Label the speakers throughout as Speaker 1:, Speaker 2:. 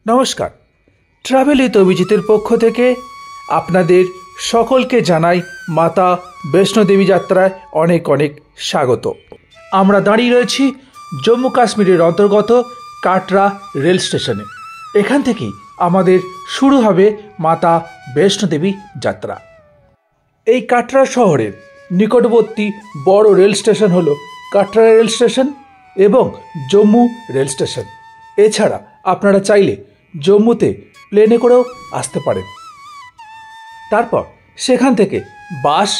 Speaker 1: নমস্কার, travel with অভিজিতের পক্ষ থেকে আপনাদের সকলকে জানাই মাতা বৈষ্ণোদেবী যাত্রায় অনেক অনেক স্বাগত। আমরা দাঁড়িয়ে রয়েছি জম্মু কাশ্মীরের অন্তর্গত কাটরা রেল স্টেশনে। এখান থেকেই আমাদের শুরু হবে মাতা বৈষ্ণোদেবী যাত্রা। এই কাটরা শহরের নিকটবর্তী বড় রেল স্টেশন হলো কাটরা রেল স্টেশন এবং জম্মু রেল স্টেশন। এছাড়া আপনারা চাইলে জম্মুতে প্লেনে করেও আসতে পারেন। তারপর সেখান থেকে বাস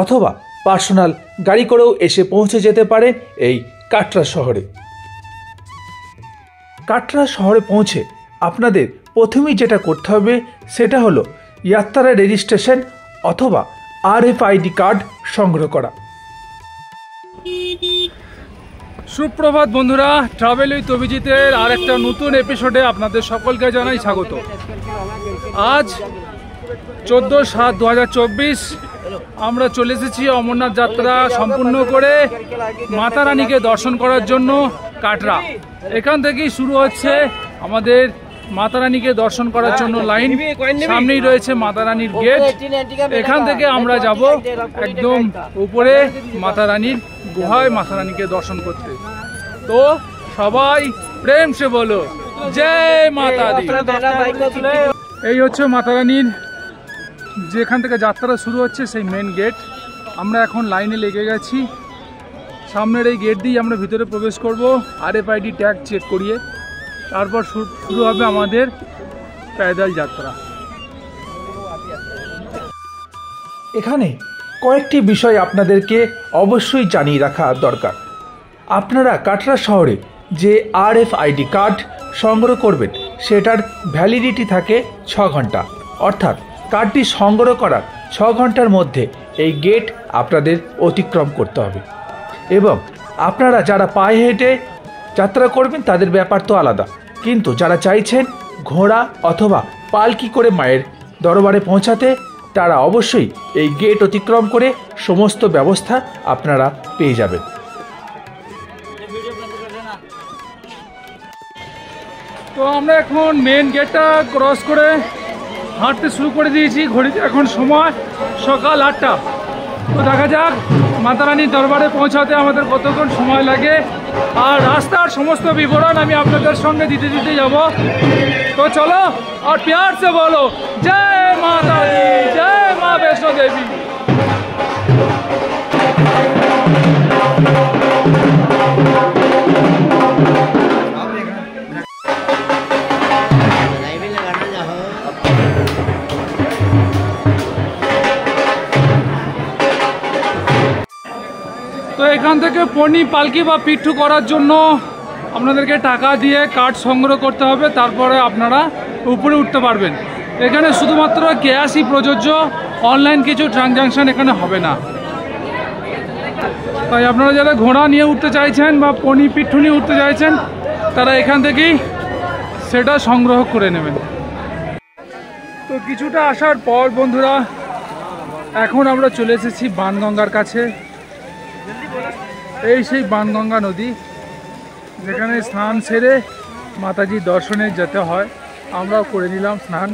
Speaker 1: অথবা পার্সোনাল গাড়ি করেও এসে পৌঁছে যেতে পারেন এই কাটরা শহরে। কাটরা শহরে পৌঁছে আপনাদের প্রথমেই যেটা করতে হবে সেটা হলো যাত্রা রেজিস্ট্রেশন অথবা RFID কার্ড সংগ্রহ করা।
Speaker 2: সুপ্রভাত বন্ধুরা, ট্রাভেল উইথ অভিজিতের আরেকটা নতুন এপিসোডে আপনাদের সকলকে জানাই স্বাগত। আজ 14/7/2024 আমরা চলে এসেছি অমরনাথ যাত্রা সম্পূর্ণ করে মাতা রানীকে দর্শন করার জন্য কাটরা। এখান থেকেই শুরু হচ্ছে আমাদের মাতা রানীকে দর্শন করার জন্য লাইন। সামনেই রয়েছে মাতা রানীর গেট। এখান থেকে আমরা যাব একদম উপরে মাতা রানীর গুহায় মাতা রানীকে দর্শন করতে। তো সবাই প্রেম সে বলো জয় মাতা দি। এই হচ্ছে মাতা রানীর যেখান থেকে যাত্রা শুরু হচ্ছে সেই মেন গেট। আমরা এখন লাইনে লেগে গেছি। সামনের এই গেট দিয়ে আমরা ভিতরে প্রবেশ করব RFID ট্যাগ চেক করিয়ে। তারপর শুরু হবে আমাদের প্যাদল যাত্রা।
Speaker 1: এখানে কয়েকটি বিষয় আপনাদেরকে অবশ্যই জানিয়ে রাখা দরকার। আপনারা কাটরা শহরে যে RFID কার্ড সংগ্রহ করবেন সেটার ভ্যালিডিটি থাকে 6 ঘন্টা, অর্থাৎ কার্ডটি সংগ্রহ করার 6 ঘন্টার মধ্যে এই গেট আপনাদের অতিক্রম করতে হবে। এবং আপনারা যারা পায়ে হেঁটে যাত্রা করবেন তাদের ব্যাপার তো আলাদা, কিন্তু যারা চাইছেন ঘোড়া অথবা পালকি করে মায়ের দরবারে পৌঁছাতে তারা অবশ্যই এই গেট অতিক্রম করে সমস্ত ব্যবস্থা আপনারা পেয়ে যাবেন।
Speaker 2: তো আমরা এখন মেন গেটটা ক্রস করে হাঁটতে শুরু করে দিয়েছি। ঘড়িতে এখন সময় সকাল 8টা। তো দেখা যাক মাতা রানীর দরবারে পৌঁছাতে আমাদের কতক্ষণ সময় লাগে, আর রাস্তার সমস্ত বিবরণ আমি আপনাদের সঙ্গে দিতে যাব। তো চলো আর প্যার সে বলো জয় মাতা দি, জয় মা বৈষ্ণো দেবী। তো এখান থেকে পনি পালকি বা পিঠু করার জন্য আপনাদেরকে টাকা দিয়ে কার্ড সংগ্রহ করতে হবে, তারপরে আপনারা উপরে উঠতে পারবেন। এখানে শুধুমাত্র ক্যাশই প্রযোজ্য, অনলাইন কিছু ট্রানজ্যাকশান এখানে হবে না। তাই আপনারা যারা ঘোড়া নিয়ে উঠতে চাইছেন বা পনি পিঠু নিয়ে উঠতে চাইছেন তারা এখান থেকেই সেটা সংগ্রহ করে নেবেন। তো কিছুটা আসার পর বন্ধুরা এখন আমরা চলে এসেছি বানগঙ্গার কাছে। এই সেই বানগঙ্গা নদী যেখানে স্নান সেরে মাতাজির দর্শনে যেতে হয়। আমরাও করে নিলাম স্নান।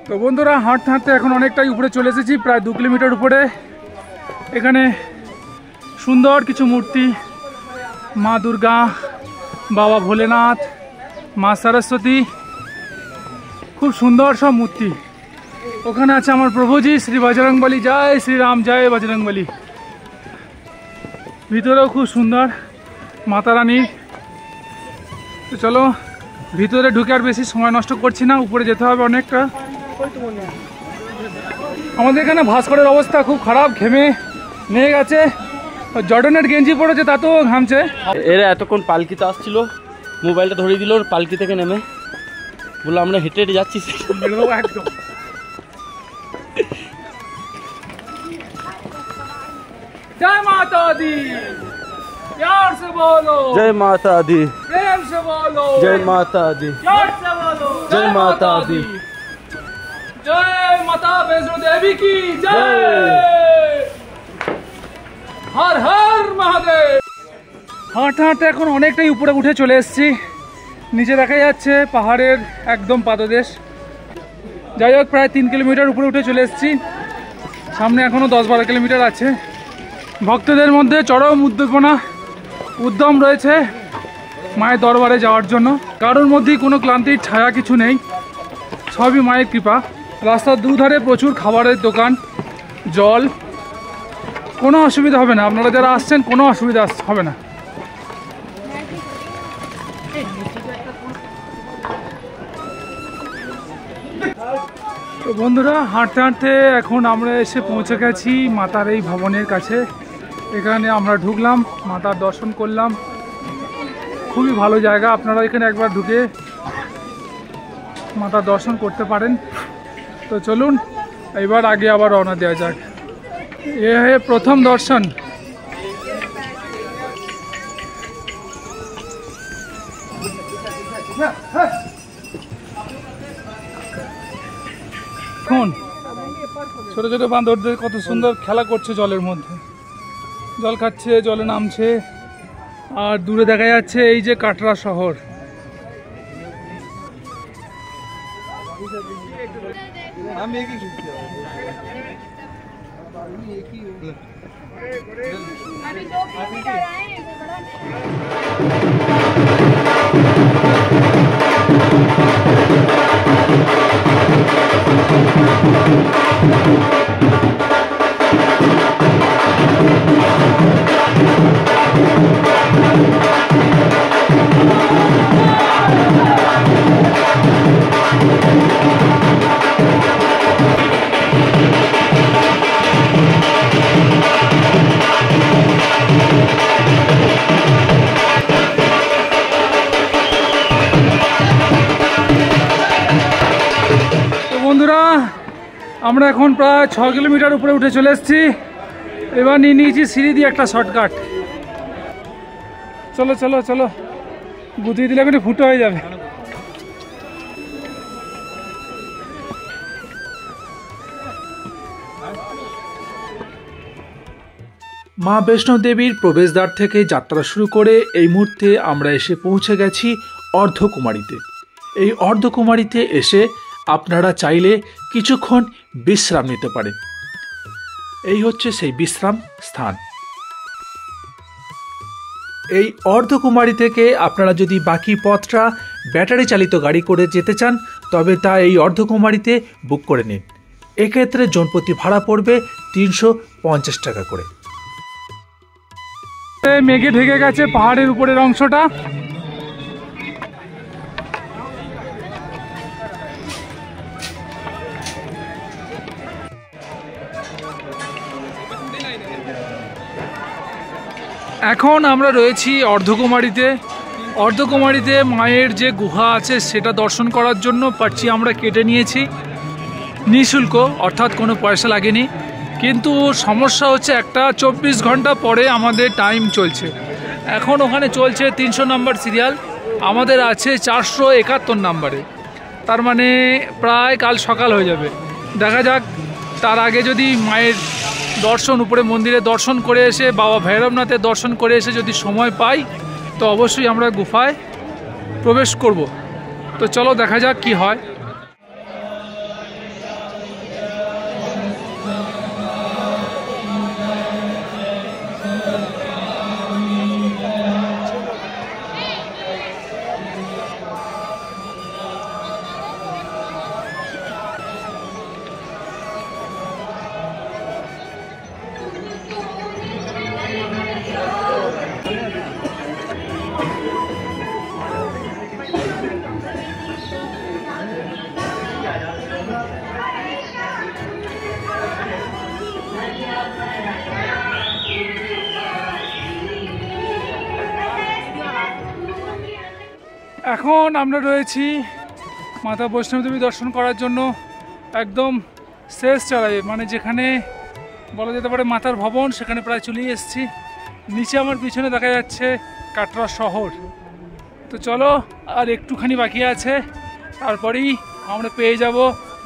Speaker 2: তো বন্ধুরা হাঁটতে হাঁটতে এখন অনেকটাই উপরে চলে এসেছি, প্রায় 2 কিলোমিটার উপরে। এখানে সুন্দর কিছু মূর্তি, মা দুর্গা, বাবা ভোলেনাথ, মা সরস্বতী, খুব সুন্দর সব মূর্তি। ওখানে আছে আমার প্রভুজি শ্রী বজরংবলী, জয় শ্রীরাম, জয় বজরংবলী। ভিতরেও খুব সুন্দর মাতা রানী। তো চলো ভিতরে ঢুকে আর বেশি সময় নষ্ট করছি না, উপরে যেতে হবে অনেকটা। আমাদের এখানে ভাস্করের অবস্থা খুব খারাপ, ঘেমে নিয়ে গেছে। জর্ডনের গেঞ্জি পড়েছে তাতেও ঘামছে।
Speaker 3: এরা এতক্ষণ পালকিতে আসছিল, মোবাইলটা ধরিয়ে দিল পালকি থেকে নেমে, বললো আমরা হেঁটে হেঁটে যাচ্ছি।
Speaker 2: একদম जय माता दी, प्यार से बोलो
Speaker 3: जय माता दी,
Speaker 2: प्रेम से बोलो
Speaker 3: जय माता दी,
Speaker 2: प्यार से बोलो
Speaker 3: जय माता दी,
Speaker 2: जय माता वैष्णो देवी की जय, हर हर महादेव। হাঁটতে হাঁটতে এখন অনেকটাই উপরে উঠে চলে এসেছি। নিচে দেখা যাচ্ছে পাহাড়ের একদম পাদদেশ। যাই হোক, প্রায় 3 কিলোমিটার উপরে উঠে চলে এসেছি। সামনে এখনও 10-12 কিলোমিটার আছে। ভক্তদের মধ্যে চরম উদ্যম রয়েছে মায়ের দরবারে যাওয়ার জন্য। কারোর মধ্যেই কোনো ক্লান্তির ছায়া কিছু নেই, সবই মায়ের কৃপা। রাস্তার দুধারে প্রচুর খাবারের দোকান, জল, কোনো অসুবিধা হবে না। আপনারা যারা আসছেন কোনো অসুবিধা হবে না। তো বন্ধুরা, হাঁটতে হাঁটতে এখন আমরা এসে পৌঁছে গেছি মাতার এই ভবনের কাছে। এখানে আমরা ঢুকলাম, মাতার দর্শন করলাম। খুবই ভালো জায়গা, আপনারা এখানে একবার ঢুকে মাতার দর্শন করতে পারেন। তো চলুন এবার আগে আবার রওনা দেওয়া যাক। এ প্রথম দর্শন। এখন ছোট ছোট বান্দরদের কত সুন্দর খেলা করছে জলের মধ্যে, জল খাচ্ছে, জলে নামছে। আর দূরে দেখা যাচ্ছে এই যে কাটরা শহর। বন্ধুরা, আমরা এখন প্রায় 6 কিলোমিটার উপরে উঠে চলে এসেছি। এবার নিয়ে নিয়েছি সিঁড়ি দিয়ে একটা শর্টকাট। চলো চলো চলো, গুটিয়ে দিলে একটু ফুটো হয়ে যাবে।
Speaker 1: মা বৈষ্ণব দেবীর প্রবেশদ্বার থেকে যাত্রা শুরু করে এই মুহূর্তে আমরা এসে পৌঁছে গেছি অর্ধকুমারীতে। এই অর্ধকুমারীতে এসে আপনারা চাইলে কিছুক্ষণ বিশ্রাম নিতে পারেন। এই হচ্ছে সেই বিশ্রাম স্থান। এই অর্ধকুমারী থেকে আপনারা যদি বাকি পথটা ব্যাটারি চালিত গাড়ি করে যেতে চান তবে তা এই অর্ধকুমারীতে বুক করে নিন। এক্ষেত্রে জনপ্রতি ভাড়া পড়বে 350 টাকা করে।
Speaker 2: মেঘে ঢেকে গেছে পাহাড়ের উপরের অংশটা। এখন আমরা রয়েছি অর্ধকুমারীতে। অর্ধকুমারীতে মায়ের যে গুহা আছে সেটা দর্শন করার জন্য পাচ্ছি আমরা কেটে নিয়েছি নিঃশুল্ক, অর্থাৎ কোনো পয়সা লাগেনি। কিন্তু সমস্যা হচ্ছে একটা 24 ঘন্টা পরে আমাদের টাইম চলছে। এখন ওখানে চলছে 300 নম্বর সিরিয়াল, আমাদের আছে 471 নম্বরে। তার মানে প্রায় কাল সকাল হয়ে যাবে। দেখা যাক, তার আগে যদি মায়ের দর্শন, উপরে মন্দিরে দর্শন করে এসে, বাবা ভৈরবনাথের দর্শন করে এসে যদি সময় পাই তো অবশ্যই আমরা গুফায় প্রবেশ করব। তো চলো দেখা যাক কি হয়। এখন আমরা রয়েছি মাতা বৈষ্ণব দেবী দর্শন করার জন্য একদম শেষ চড়াই, মানে যেখানে বলা যেতে পারে মাতার ভবন, সেখানে প্রায় চলেই এসেছি। নিচে আমার পিছনে দেখা যাচ্ছে কাটরা শহর। তো চলো, আর একটুখানি বাকি আছে, তারপরেই আমরা পেয়ে যাব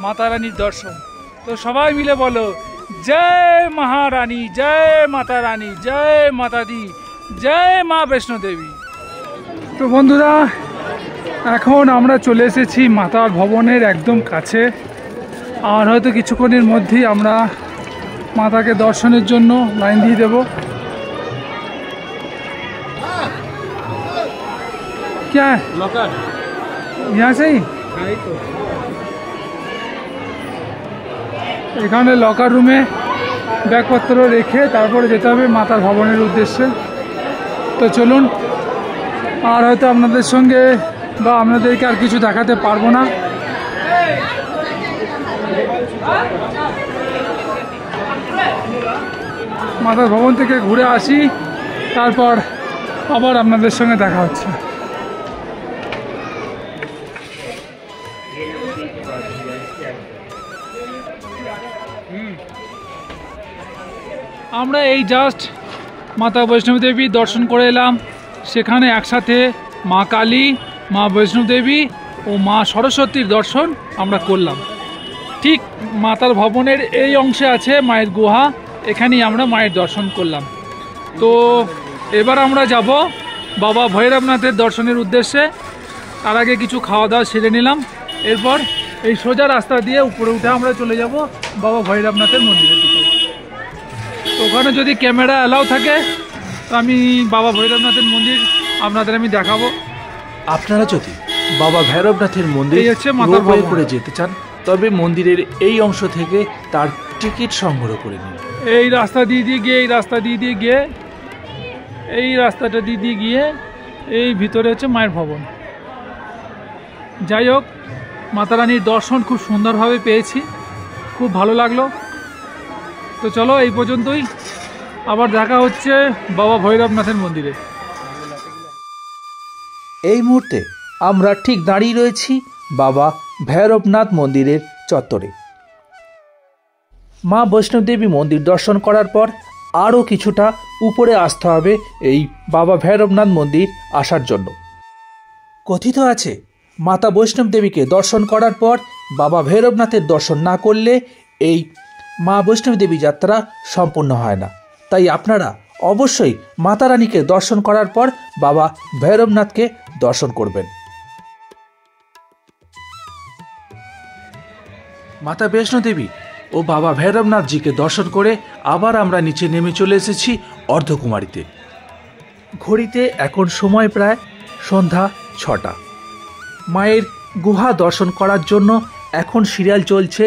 Speaker 2: মাতা রানীর দর্শন। তো সবাই মিলে বলো জয় মহারানী, জয় মাতা রানী, জয় মাতা দি, জয় মা বৈষ্ণব দেবী। তো বন্ধুরা, এখন আমরা চলে এসেছি মাতার ভবনের একদম কাছে, আর হয়তো কিছুক্ষণের মধ্যেই আমরা মাতাকে দর্শনের জন্য লাইন দিয়ে দেব। क्या है
Speaker 3: লকার
Speaker 2: यहाँ से ही এখানে লকার রুমে ব্যাগপত্র রেখে তারপরে যেতে হবে মাতার ভবনের উদ্দেশ্যে। তো চলুন, আর হয়তো আপনাদের সঙ্গে বা আপনাদেরকে আর কিছু দেখাতে পারবো না। মাতার ভবন থেকে ঘুরে আসি, তারপর আবার আপনাদের সঙ্গে দেখা হচ্ছে। আমরা এই জাস্ট মাতা বৈষ্ণব দেবী দর্শন করে এলাম। সেখানে একসাথে মা কালী, মা বৈষ্ণব দেবী ও মা সরস্বতীর দর্শন আমরা করলাম। ঠিক মাতার ভবনের এই অংশে আছে মায়ের গুহা, এখানেই আমরা মায়ের দর্শন করলাম। তো এবার আমরা যাব বাবা ভৈরবনাথের দর্শনের উদ্দেশ্যে। তার আগে কিছু খাওয়া দাওয়া সেরে নিলাম, এরপর এই সোজা রাস্তা দিয়ে উপরে উঠে আমরা চলে যাব বাবা ভৈরবনাথের মন্দিরের দিকে। তো ওখানে যদি ক্যামেরা অ্যালাউ থাকে তো আমি বাবা ভৈরবনাথের মন্দির আপনাদের আমি দেখাবো।
Speaker 1: আপনারা যদি বাবা ভৈরবনাথের মন্দির
Speaker 2: এই হচ্ছে মাতার
Speaker 1: রোপওয়ে
Speaker 2: ভবন।
Speaker 1: করে যেতে চান তবে মন্দিরের এই অংশ থেকে তার টিকিট সংগ্রহ করে নিন।
Speaker 2: এই রাস্তা দিয়ে গিয়ে এই রাস্তা দিয়ে গিয়ে এই রাস্তাটা দিয়ে গিয়ে এই ভিতরে হচ্ছে মায়ের ভবন। যাই হোক, মাতারানীর দর্শন খুব সুন্দরভাবে পেয়েছি, খুব ভালো লাগলো। তো চলো, এই পর্যন্তই, আবার দেখা হচ্ছে বাবা ভৈরবনাথের মন্দিরে।
Speaker 1: এই মুহূর্তে আমরা ঠিক দাঁড়িয়ে রয়েছি বাবা ভৈরবনাথ মন্দিরের চত্বরে। মা বৈষ্ণব দেবী মন্দির দর্শন করার পর আরও কিছুটা উপরে আসতে হবে এই বাবা ভৈরবনাথ মন্দির আসার জন্য। কথিত আছে মাতা বৈষ্ণব দেবীকে দর্শন করার পর বাবা ভৈরবনাথের দর্শন না করলে এই মা বৈষ্ণব দেবী যাত্রা সম্পূর্ণ হয় না। তাই আপনারা অবশ্যই মাতা রানীকে দর্শন করার পর বাবা ভৈরবনাথকে দর্শন করবেন। মাতা বৈষ্ণব দেবী ও বাবা ভৈরবনাথজিকে দর্শন করে আবার আমরা নিচে নেমে চলে এসেছি অর্ধকুমারীতে। ঘড়িতে এখন সময় প্রায় সন্ধ্যা 6টা। মায়ের গুহা দর্শন করার জন্য এখন সিরিয়াল চলছে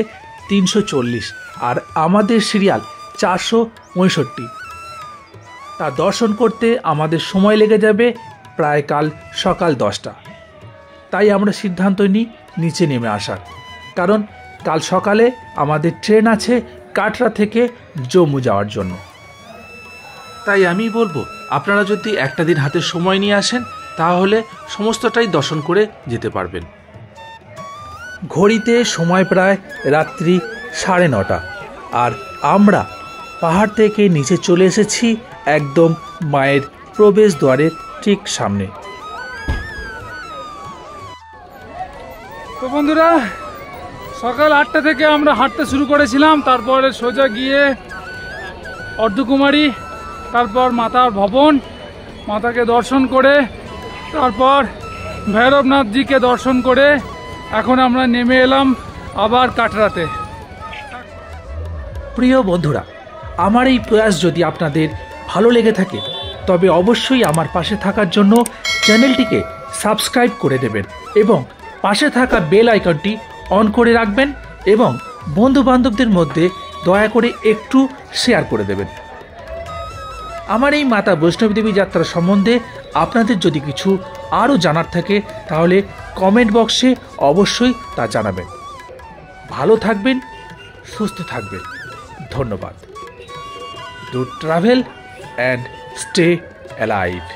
Speaker 1: 340, আর আমাদের সিরিয়াল 465। তা দর্শন করতে আমাদের সময় লেগে যাবে প্রায় কাল সকাল 10টা। তাই আমরা সিদ্ধান্ত নিই নিচে নেমে আসার, কারণ কাল সকালে আমাদের ট্রেন আছে কাটরা থেকে জম্মু যাওয়ার জন্য। তাই আমি বলবো আপনারা যদি একটা দিন হাতে সময় নিয়ে আসেন তাহলে সমস্তটাই দর্শন করে যেতে পারবেন। ঘড়িতে সময় প্রায় রাত্রি 9:30, আর আমরা পাহাড় থেকে নিচে চলে এসেছি একদম মায়ের প্রবেশ দ্বারের ঠিক সামনে।
Speaker 2: তো বন্ধুরা, সকাল 8টা থেকে আমরা হাঁটতে শুরু করেছিলাম, তারপরে সোজা গিয়ে অর্ধকুমারী, তারপর মাতার ভবন, মাতাকে দর্শন করে তারপর ভৈরবনাথজিকে দর্শন করে এখন আমরা নেমে এলাম আবার কাটরাতে।
Speaker 1: প্রিয় বন্ধুরা, আমার এই প্রয়াস যদি আপনাদের ভালো লেগে থাকে তবে অবশ্যই আমার পাশে থাকার জন্য চ্যানেলটিকে সাবস্ক্রাইব করে দেবেন এবং পাশে থাকা বেল আইকনটি অন করে রাখবেন এবং বন্ধু বান্ধবদের মধ্যে দয়া করে একটু শেয়ার করে দেবেন। আমার এই মাতা বৈষ্ণব দেবী যাত্রা সম্বন্ধে আপনাদের যদি কিছু আরও জানার থাকে তাহলে কমেন্ট বক্সে অবশ্যই তা জানাবেন। ভালো থাকবেন, সুস্থ থাকবেন। ধন্যবাদ। Do travel and stay alive.